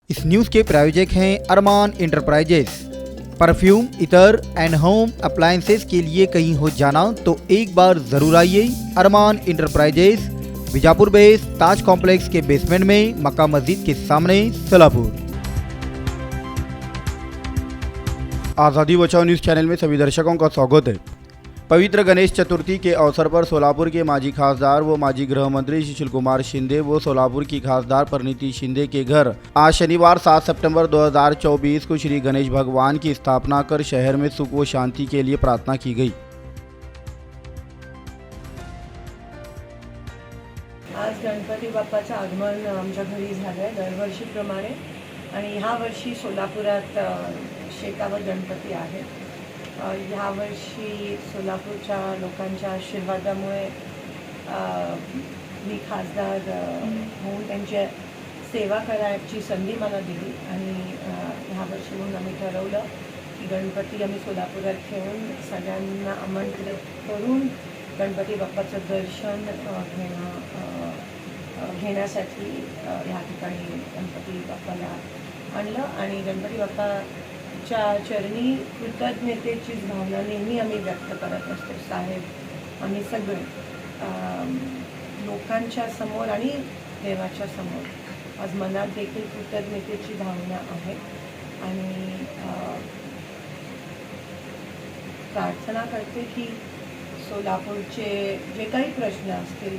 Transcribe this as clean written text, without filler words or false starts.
इस news के प्रायोजक हैं अरमान enterprises. Perfume, इतर एंड होम अप्लायंसेस के लिए कहीं हो जाना तो एक बार जरूर आइए अरमान इंटरप्राइजेस, बीजापुर बेस, ताज कॉम्प्लेक्स के बेसमेंट में, मक्का मस्जिद के सामने, सोलापुर। आज़ादी बचाओ न्यूज़ चैनल में सभी दर्शकों का स्वागत है। पवित्र गणेश चतुर्थी के अवसर पर सोलापुर के माजी खासदार व माजी गृह मंत्री सुशील कुमार शिंदे व सोलापुर की खासदार परिणीति शिंदे के घर आज शनिवार 7 सितंबर 2024 को श्री गणेश भगवान की स्थापना कर शहर में सुख व शांति के लिए प्रार्थना की गई। आज गणपती बाप्पाचं आगमन आमच्या घरी झालंय दरवर्षीप्रमाणे आणि ह्या वर्षी सोलापुरात शेकावत गणपती आहे। ह्या वर्षी सोलापूरच्या लोकांच्या आशीर्वादामुळे मी खासदार होऊन त्यांची सेवा करायची संधी मला दिली आणि ह्या वर्षी म्हणून आम्ही ठरवलं की गणपती आम्ही सोलापुरात ठेवून सगळ्यांना आमंत्रित करून गणपती बाप्पाचं दर्शन घेण्यासाठी ह्या ठिकाणी गणपती बाप्पाला आणलं आणि गणपती बाप्पाच्या चरणी कृतज्ञतेची भावना नेहमी आम्ही व्यक्त करत असतो। साहेब आम्ही सगळे लोकांच्या समोर आणि देवाच्या समोर आज मनात देखील कृतज्ञतेची भावना आहे आणि प्रार्थना करते की सोलापूरचे जे काही प्रश्न असतील